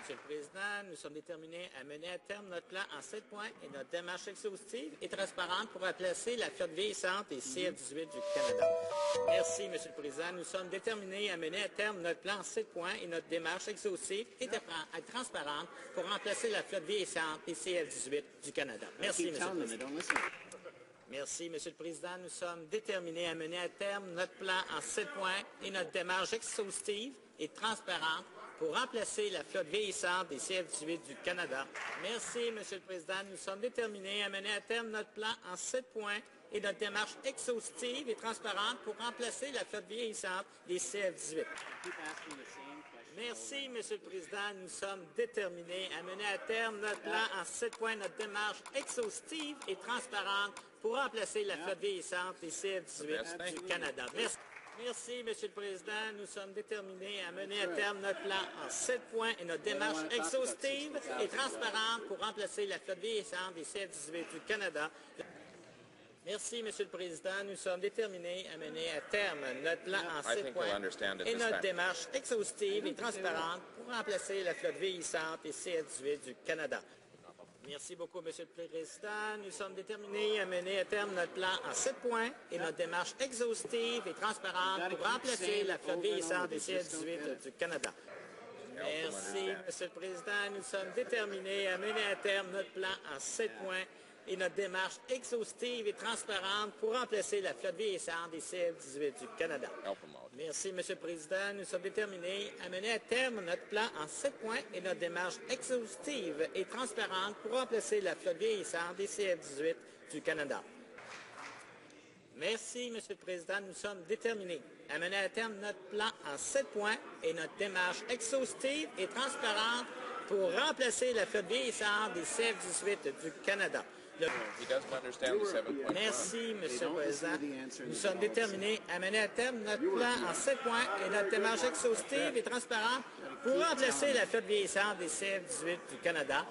Monsieur le Président, nous sommes déterminés à mener à terme notre plan en 7 points et notre démarche exhaustive et transparente pour remplacer la flotte vieillissante des CF-18 du Canada. Merci, Monsieur le Président. Nous sommes déterminés à mener à terme notre plan en 7 points et notre démarche exhaustive et transparente pour remplacer la flotte vieillissante des CF-18 du Canada. Merci, Monsieur le Président. Merci, Monsieur le Président. Nous sommes déterminés à mener à terme notre plan en 7 points et notre démarche exhaustive et transparente pour remplacer la flotte vieillissante des CF-18 du Canada. Merci, Monsieur le Président. Nous sommes déterminés à mener à terme notre plan en 7 points et notre démarche exhaustive et transparente pour remplacer la flotte vieillissante des CF-18. Merci, Monsieur le Président. Nous sommes déterminés à mener à terme notre plan en 7 points, notre démarche exhaustive et transparente pour remplacer la flotte vieillissante des CF-18 du Canada. Merci. Merci, Monsieur le Président. Nous sommes déterminés à mener à terme notre plan en 7 points et notre démarche exhaustive et transparente pour remplacer la flotte vieillissante des CF-18 du Canada. Merci, Monsieur le Président. Nous sommes déterminés à mener à terme notre plan en 7 points et notre démarche exhaustive et transparente pour remplacer la flotte vieillissante des CF-18 du Canada. Merci beaucoup, Monsieur le Président. Nous sommes déterminés à mener à terme notre plan en 7 points et notre démarche exhaustive et transparente pour remplacer la flotte vieillissante des CF-18 du Canada. Merci, Monsieur le Président. Nous sommes déterminés à mener à terme notre plan en 7 points et notre démarche exhaustive et transparente pour remplacer la flotte vieillissante des CF-18 du Canada. Merci, Monsieur le Président. Nous sommes déterminés à mener à terme notre plan en 7 points et notre démarche exhaustive et transparente pour remplacer la flotte vieillissante des CF-18 du Canada. Merci, Monsieur le Président. Nous sommes déterminés à mener à terme notre plan en 7 points et notre démarche exhaustive et transparente pour remplacer la flotte vieillissante des CF-18 du Canada. Merci, Monsieur le Président. Nous sommes déterminés à mener à terme notre plan en 7 points et notre démarche exhaustive et transparente pour remplacer la flotte vieillissante des CF-18 du Canada.